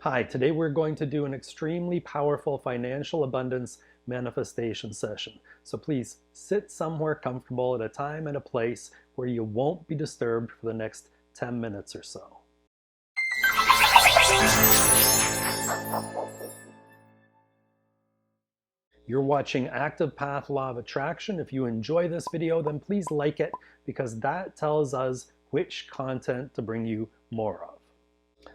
Hi, today we're going to do an extremely powerful financial abundance manifestation session. So please sit somewhere comfortable at a time and a place where you won't be disturbed for the next 10 minutes or so. You're watching Active Path Law of Attraction. If you enjoy this video, then please like it because that tells us which content to bring you more of.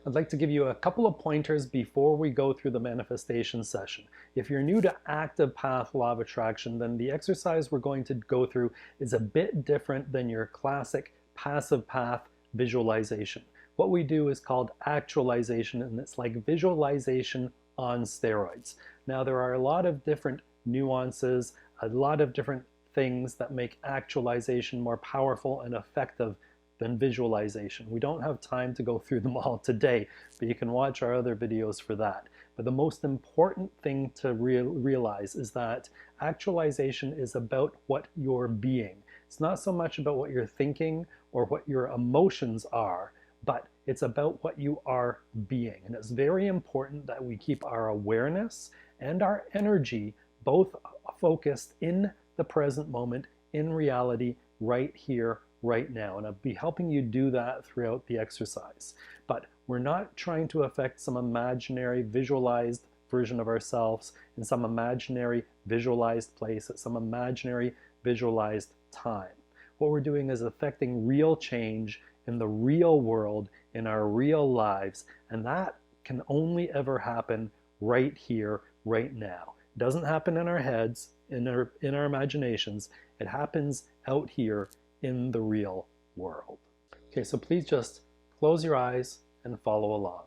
I'd like to give you a couple of pointers before we go through the manifestation session. If you're new to Active Path Law of Attraction, then the exercise we're going to go through is a bit different than your classic passive path visualization. What we do is called actualization, and it's like visualization on steroids. Now, there are a lot of different nuances, a lot of different things that make actualization more powerful and effective than visualization. We don't have time to go through them all today, but you can watch our other videos for that. But the most important thing to realize is that actualization is about what you're being. It's not so much about what you're thinking or what your emotions are, but it's about what you are being. And it's very important that we keep our awareness and our energy both focused in the present moment, in reality, right here, right now. And I'll be helping you do that throughout the exercise. But we're not trying to affect some imaginary visualized version of ourselves in some imaginary visualized place at some imaginary visualized time. What we're doing is affecting real change in the real world, in our real lives, and that can only ever happen right here, right now. It doesn't happen in our heads, in our imaginations. It happens out here in the real world. Okay, so please just close your eyes and follow along.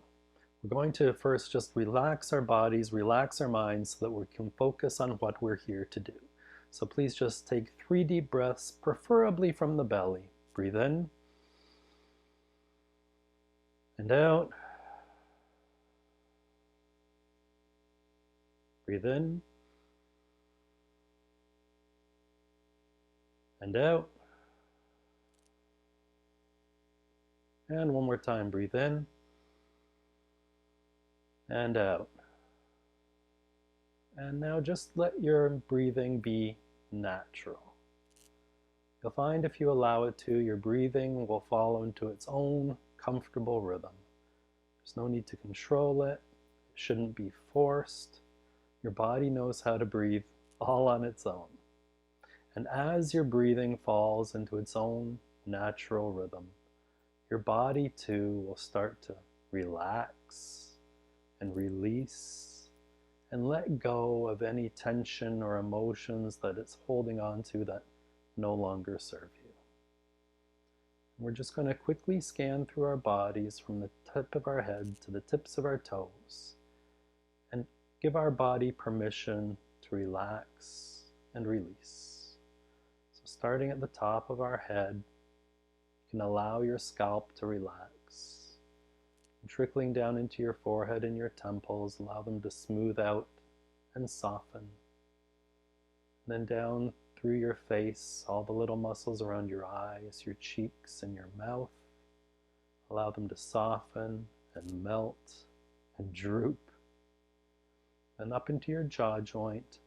We're going to first just relax our bodies, relax our minds so that we can focus on what we're here to do. So please just take 3 deep breaths, preferably from the belly. Breathe in and out. Breathe in and out. And one more time, breathe in and out. And now just let your breathing be natural. You'll find if you allow it to, your breathing will fall into its own comfortable rhythm. There's no need to control it. It shouldn't be forced. Your body knows how to breathe all on its own. And as your breathing falls into its own natural rhythm, your body too will start to relax and release and let go of any tension or emotions that it's holding on to that no longer serve you. And we're just going to quickly scan through our bodies from the tip of our head to the tips of our toes and give our body permission to relax and release. So starting at the top of our head, you can allow your scalp to relax. And trickling down into your forehead and your temples, allow them to smooth out and soften. And then down through your face, all the little muscles around your eyes, your cheeks, and your mouth. Allow them to soften and melt and droop. And up into your jaw joint.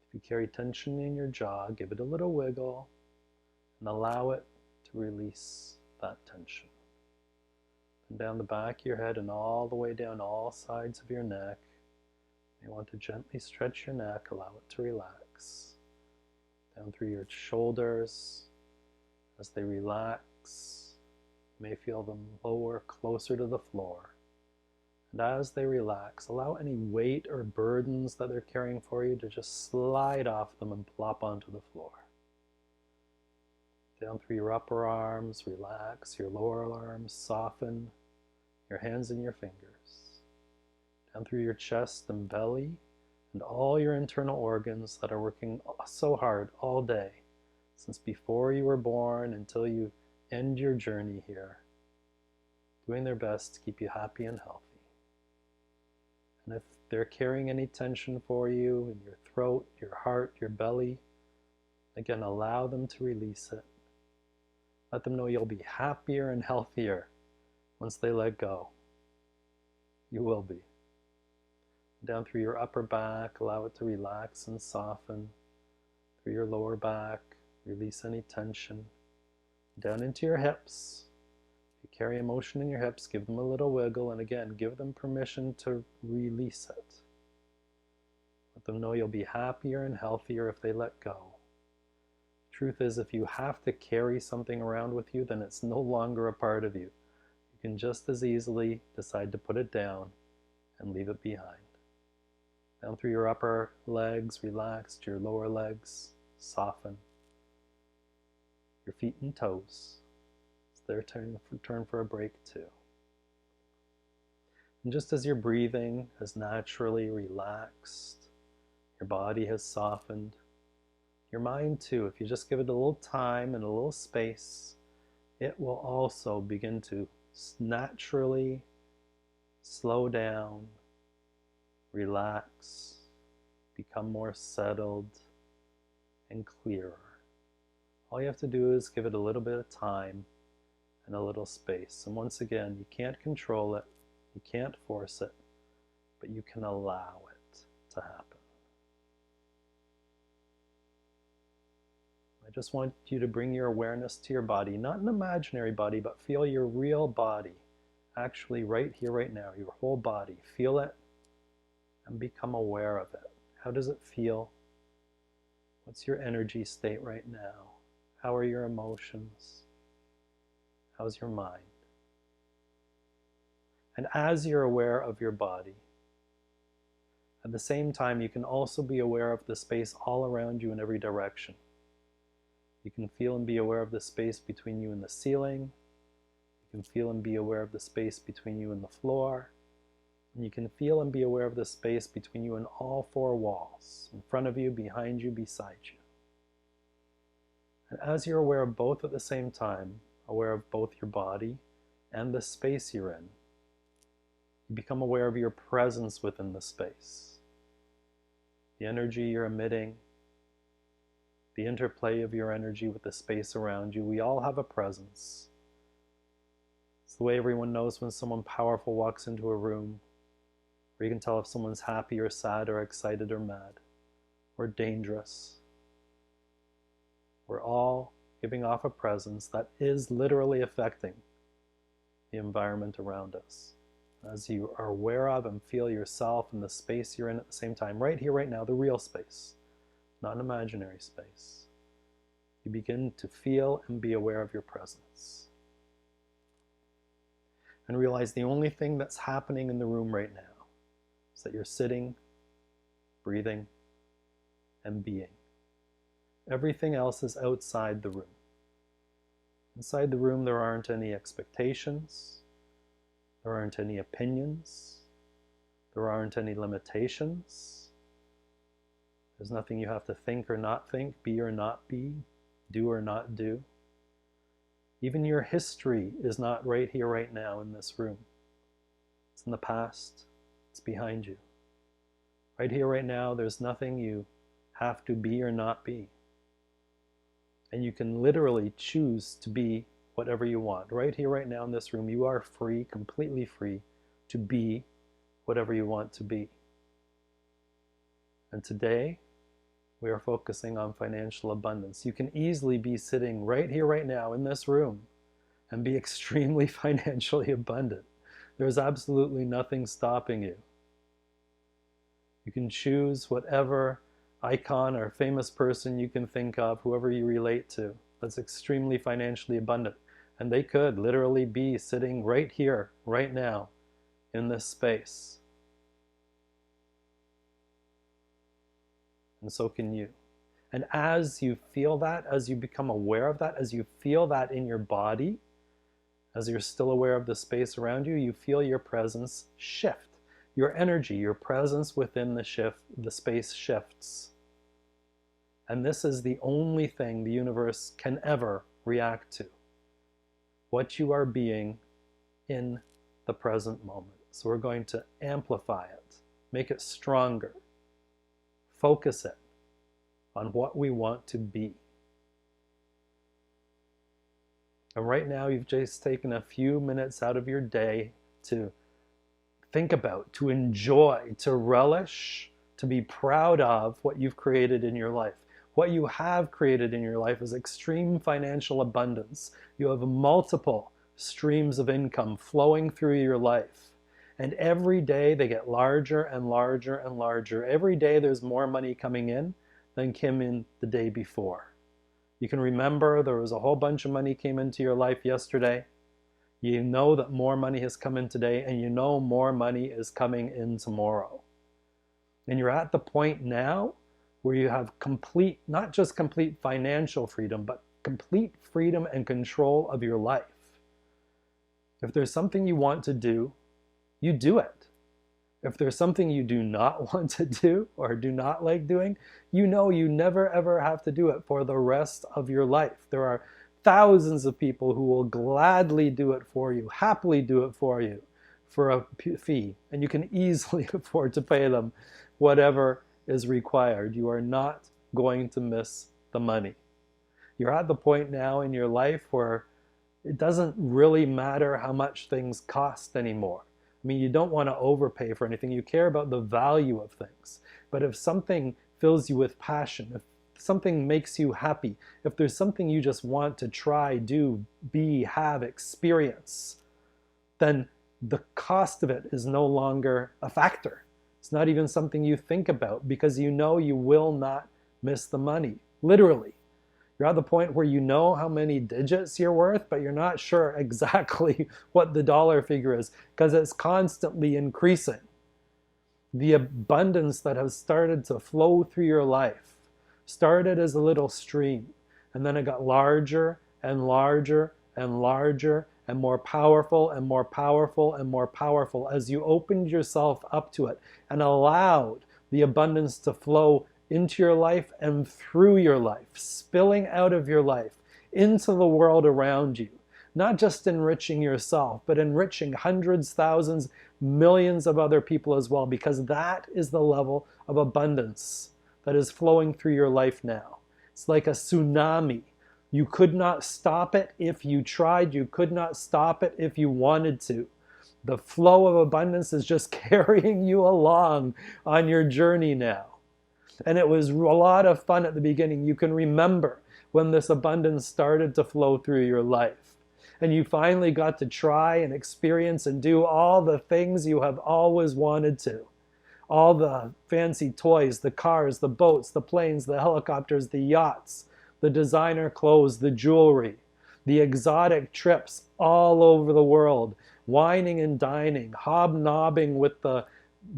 If you carry tension in your jaw, give it a little wiggle and allow it to release that tension. And down the back of your head and all the way down all sides of your neck. You want to gently stretch your neck, allow it to relax. Down through your shoulders. As they relax, you may feel them lower, closer to the floor. And as they relax, allow any weight or burdens that they're carrying for you to just slide off them and plop onto the floor. Down through your upper arms, relax. Your lower arms, soften. Your hands and your fingers. Down through your chest and belly and all your internal organs that are working so hard all day since before you were born until you end your journey here, doing their best to keep you happy and healthy. And if they're carrying any tension for you in your throat, your heart, your belly, again, allow them to release it. Let them know you'll be happier and healthier once they let go. You will be. Down through your upper back, allow it to relax and soften. Through your lower back, release any tension. Down into your hips. If you carry emotion in your hips, give them a little wiggle, and again, give them permission to release it. Let them know you'll be happier and healthier if they let go. Truth is, if you have to carry something around with you, then it's no longer a part of you. You can just as easily decide to put it down and leave it behind. Down through your upper legs, relax to your lower legs, soften. Your feet and toes. It's their turn for a break too. And just as your breathing has naturally relaxed, your body has softened, your mind too, if you just give it a little time and a little space, it will also begin to naturally slow down, relax, become more settled and clearer. All you have to do is give it a little bit of time and a little space. And once again, you can't control it, you can't force it, but you can allow it to happen. I just want you to bring your awareness to your body, not an imaginary body, but feel your real body, actually right here, right now, your whole body. Feel it and become aware of it. How does it feel? What's your energy state right now? How are your emotions? How's your mind? And as you're aware of your body, at the same time, you can also be aware of the space all around you in every direction. You can feel and be aware of the space between you and the ceiling. You can feel and be aware of the space between you and the floor. And you can feel and be aware of the space between you and all four walls, in front of you, behind you, beside you. And as you're aware of both at the same time, aware of both your body and the space you're in, you become aware of your presence within the space. The energy you're emitting, the interplay of your energy with the space around you. We all have a presence. It's the way everyone knows when someone powerful walks into a room, where you can tell if someone's happy or sad or excited or mad or dangerous. We're all giving off a presence that is literally affecting the environment around us. As you are aware of and feel yourself and the space you're in at the same time, right here, right now, the real space, not an imaginary space, you begin to feel and be aware of your presence. And realize the only thing that's happening in the room right now is that you're sitting, breathing, and being. Everything else is outside the room. Inside the room, there aren't any expectations, there aren't any opinions, there aren't any limitations. There's nothing you have to think or not think, be or not be, do or not do. Even your history is not right here, right now in this room. It's in the past, it's behind you. Right here, right now, there's nothing you have to be or not be. And you can literally choose to be whatever you want. Right here, right now in this room, you are free, completely free, to be whatever you want to be. And today, we are focusing on financial abundance. You can easily be sitting right here, right now in this room and be extremely financially abundant. There's absolutely nothing stopping you. You can choose whatever icon or famous person you can think of, whoever you relate to, that's extremely financially abundant. And they could literally be sitting right here, right now, in this space. And so can you. And as you feel that, as you become aware of that, as you feel that in your body, as you're still aware of the space around you, you feel your presence shift. Your energy, your presence within the space shifts. And this is the only thing the universe can ever react to. What you are being in the present moment. So we're going to amplify it, make it stronger, focus it on what we want to be. And right now, you've just taken a few minutes out of your day to think about, to enjoy, to relish, to be proud of what you've created in your life. What you have created in your life is extreme financial abundance. You have multiple streams of income flowing through your life. And every day they get larger and larger and larger. Every day there's more money coming in than came in the day before. You can remember there was a whole bunch of money came into your life yesterday. You know that more money has come in today, and you know more money is coming in tomorrow. And you're at the point now where you have complete, not just complete financial freedom, but complete freedom and control of your life. If there's something you want to do, you do it. If there's something you do not want to do or do not like doing, you know you never ever have to do it for the rest of your life. There are thousands of people who will gladly do it for you, happily do it for you for a fee, and you can easily afford to pay them whatever is required. You are not going to miss the money. You're at the point now in your life where it doesn't really matter how much things cost anymore. I mean, you don't want to overpay for anything. You care about the value of things. But if something fills you with passion, if something makes you happy, if there's something you just want to try, do, be, have, experience, then the cost of it is no longer a factor. It's not even something you think about, because you know you will not miss the money, literally. You're at the point where you know how many digits you're worth, but you're not sure exactly what the dollar figure is, because it's constantly increasing. The abundance that has started to flow through your life started as a little stream, and then it got larger and larger and larger and more powerful and more powerful and more powerful as you opened yourself up to it and allowed the abundance to flow into your life and through your life, spilling out of your life into the world around you, not just enriching yourself, but enriching hundreds, thousands, millions of other people as well, because that is the level of abundance that is flowing through your life now. It's like a tsunami. You could not stop it if you tried. You could not stop it if you wanted to. The flow of abundance is just carrying you along on your journey now. And it was a lot of fun at the beginning. You can remember when this abundance started to flow through your life. And you finally got to try and experience and do all the things you have always wanted to. All the fancy toys, the cars, the boats, the planes, the helicopters, the yachts, the designer clothes, the jewelry, the exotic trips all over the world, wining and dining, hobnobbing with the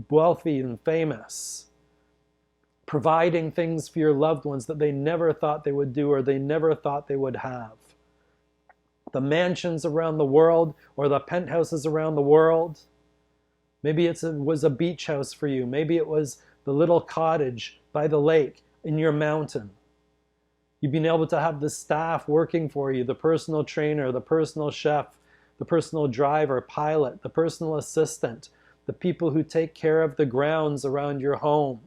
wealthy and famous, providing things for your loved ones that they never thought they would do or they never thought they would have. The mansions around the world or the penthouses around the world. Maybe it was a beach house for you. Maybe it was the little cottage by the lake in your mountain. You've been able to have the staff working for you, the personal trainer, the personal chef, the personal driver, pilot, the personal assistant, the people who take care of the grounds around your home,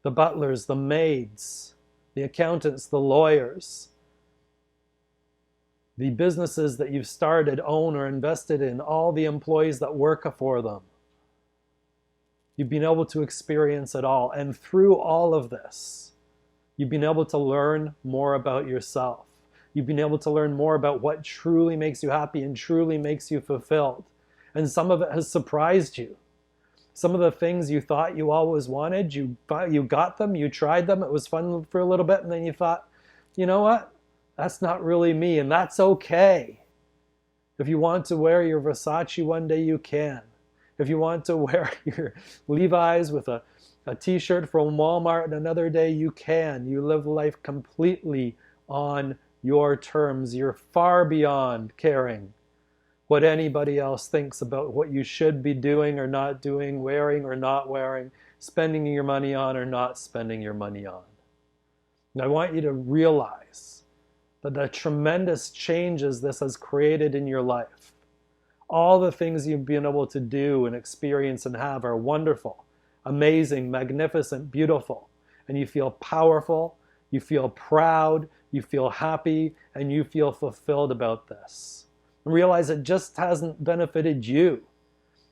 the butlers, the maids, the accountants, the lawyers, the businesses that you've started, own, or invested in, all the employees that work for them. You've been able to experience it all. And through all of this, you've been able to learn more about yourself. You've been able to learn more about what truly makes you happy and truly makes you fulfilled. And some of it has surprised you. Some of the things you thought you always wanted, you got them, you tried them, it was fun for a little bit, and then you thought, you know what? That's not really me, and that's okay. If you want to wear your Versace one day, you can. If you want to wear your Levi's with a t-shirt from Walmart and another day, you can. You live life completely on your terms. You're far beyond caring what anybody else thinks about what you should be doing or not doing, wearing or not wearing, spending your money on or not spending your money on. And I want you to realize that the tremendous changes this has created in your life, all the things you've been able to do and experience and have are wonderful, amazing, magnificent, beautiful. And you feel powerful, you feel proud, you feel happy, and you feel fulfilled about this. And realize it just hasn't benefited you.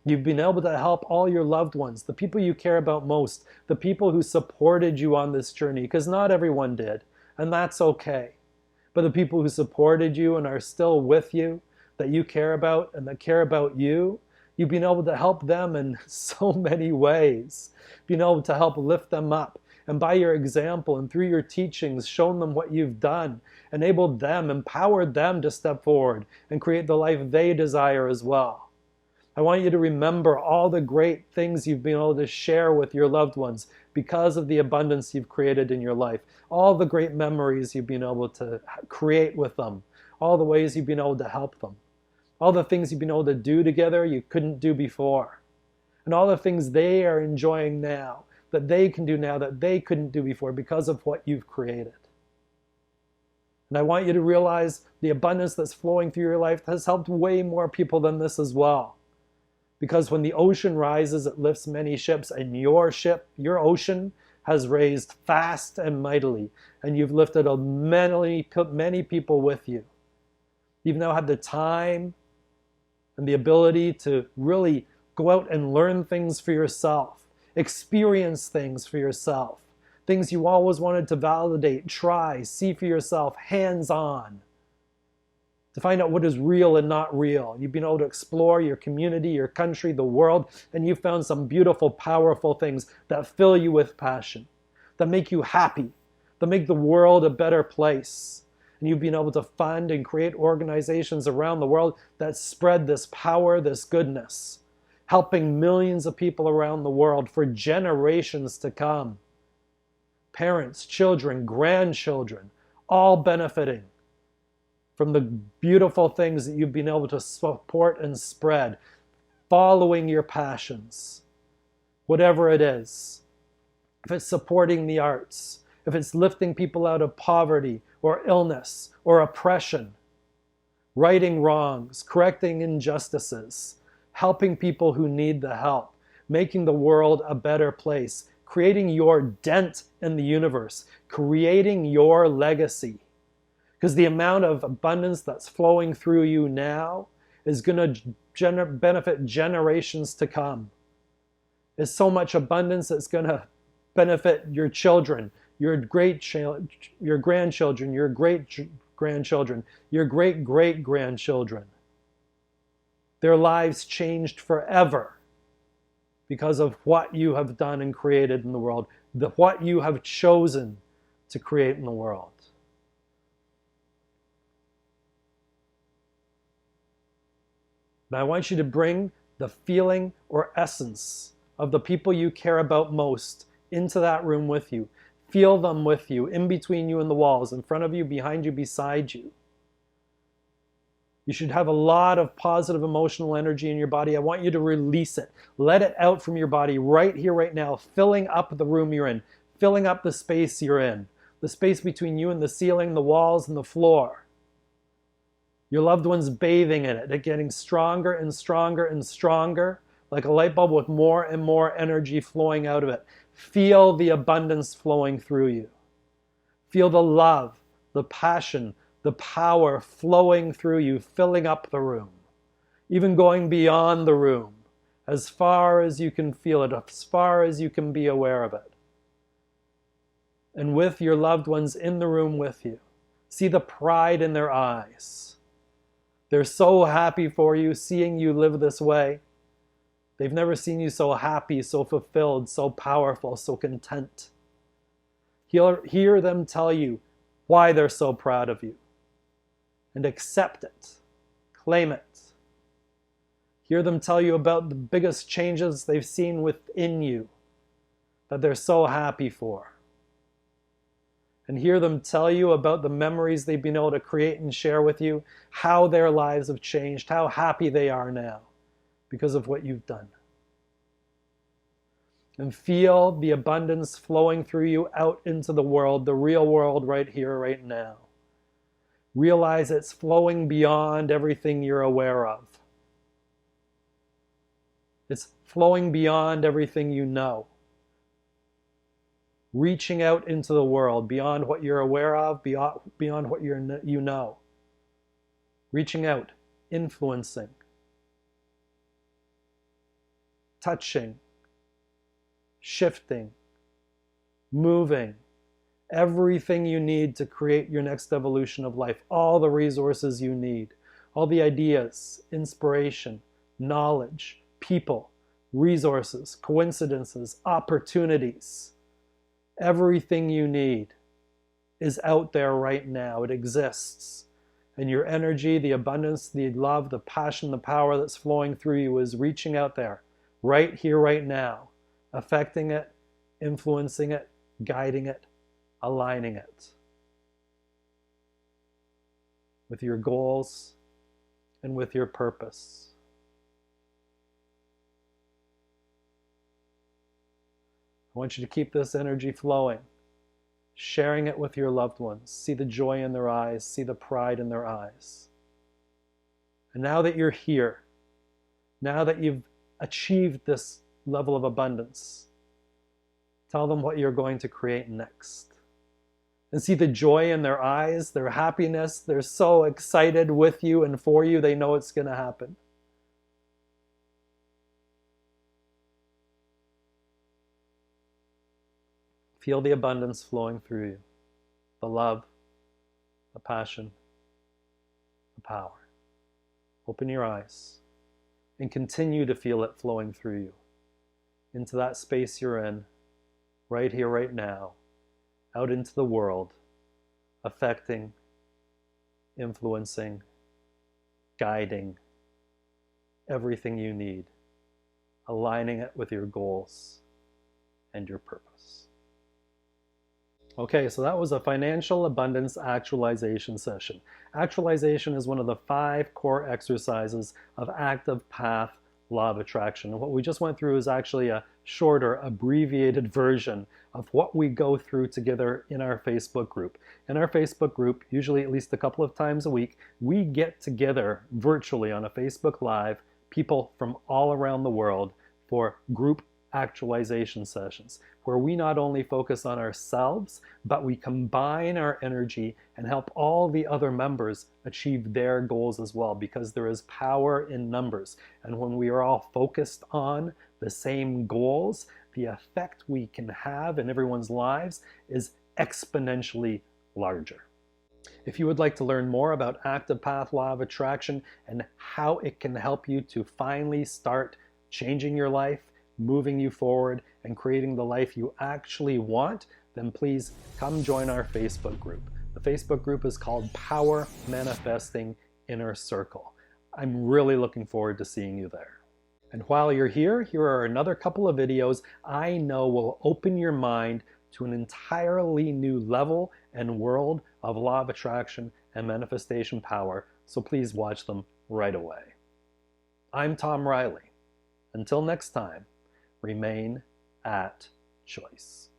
You've been able to help all your loved ones, the people you care about most, the people who supported you on this journey, because not everyone did, and that's okay. But the people who supported you and are still with you, that you care about and that care about you, you've been able to help them in so many ways. Been able to help lift them up. And by your example and through your teachings, shown them what you've done, enabled them, empowered them to step forward and create the life they desire as well. I want you to remember all the great things you've been able to share with your loved ones because of the abundance you've created in your life. All the great memories you've been able to create with them. All the ways you've been able to help them. All the things you've been able to do together you couldn't do before. And all the things they are enjoying now, that they can do now that they couldn't do before because of what you've created. And I want you to realize the abundance that's flowing through your life has helped way more people than this as well. Because when the ocean rises, it lifts many ships, and your ship, your ocean, has raised fast and mightily, and you've lifted many people with you. You've now had the time and the ability to really go out and learn things for yourself, experience things for yourself, things you always wanted to validate, try, see for yourself, hands-on, to find out what is real and not real. You've been able to explore your community, your country, the world, and you've found some beautiful, powerful things that fill you with passion, that make you happy, that make the world a better place. And you've been able to fund and create organizations around the world that spread this power, this goodness, helping millions of people around the world for generations to come. Parents, children, grandchildren, all benefiting from the beautiful things that you've been able to support and spread, following your passions, whatever it is. If it's supporting the arts, if it's lifting people out of poverty or illness or oppression, righting wrongs, correcting injustices, helping people who need the help, making the world a better place, creating your dent in the universe, creating your legacy. Because the amount of abundance that's flowing through you now is going to benefit generations to come. There's so much abundance that's going to benefit your children, your grandchildren, your great-grandchildren, your great-great-grandchildren. Their lives changed forever because of what you have done and created in the world, what you have chosen to create in the world. Now I want you to bring the feeling or essence of the people you care about most into that room with you. Feel them with you, in between you and the walls, in front of you, behind you, beside you. You should have a lot of positive emotional energy in your body. I want you to release it. Let it out from your body right here, right now, filling up the room you're in, filling up the space you're in, the space between you and the ceiling, the walls, and the floor. Your loved ones bathing in it, getting stronger and stronger and stronger, like a light bulb with more and more energy flowing out of it. Feel the abundance flowing through you. Feel the love, the passion, the power flowing through you, filling up the room, even going beyond the room, as far as you can feel it, as far as you can be aware of it. And with your loved ones in the room with you, see the pride in their eyes. They're so happy for you, seeing you live this way. They've never seen you so happy, so fulfilled, so powerful, so content. Hear them tell you why they're so proud of you. And accept it. Claim it. Hear them tell you about the biggest changes they've seen within you that they're so happy for. And hear them tell you about the memories they've been able to create and share with you, how their lives have changed, how happy they are now because of what you've done. And feel the abundance flowing through you out into the world, the real world right here, right now. Realize it's flowing beyond everything you're aware of. It's flowing beyond everything you know. Reaching out into the world beyond what you're aware of, beyond what you know. Reaching out, influencing. touching, shifting, moving, everything you need to create your next evolution of life, all the resources you need, all the ideas, inspiration, knowledge, people, resources, coincidences, opportunities, everything you need is out there right now. It exists. And your energy, the abundance, the love, the passion, the power that's flowing through you is reaching out there, right here, right now, affecting it, influencing it, guiding it, aligning it with your goals and with your purpose. I want you to keep this energy flowing, sharing it with your loved ones. See the joy in their eyes, see the pride in their eyes. And now that you're here, now that you've achieved this level of abundance, tell them what you're going to create next. And see the joy in their eyes, their happiness. They're so excited with you and for you. They know it's going to happen. Feel the abundance flowing through you. The love, the passion, the power. Open your eyes and continue to feel it flowing through you into that space you're in, right here, right now, out into the world, affecting, influencing, guiding everything you need, aligning it with your goals and your purpose. Okay, so that was a financial abundance actualization session. Actualization is one of the 5 core exercises of active path law of attraction. And what we just went through is actually a shorter, abbreviated version of what we go through together in our Facebook group. In our Facebook group, usually at least a couple of times a week, we get together virtually on a Facebook Live, people from all around the world, for group actualization sessions, where we not only focus on ourselves, but we combine our energy and help all the other members achieve their goals as well, because there is power in numbers. And when we are all focused on the same goals, the effect we can have in everyone's lives is exponentially larger. If you would like to learn more about active path law of attraction and how it can help you to finally start changing your life, moving you forward, and creating the life you actually want, then please come join our Facebook group. The Facebook group is called Power Manifesting Inner Circle. I'm really looking forward to seeing you there. And while you're here, here are another couple of videos I know will open your mind to an entirely new level and world of law of attraction and manifestation power, so please watch them right away. I'm Tom Riley. Until next time, remain at choice.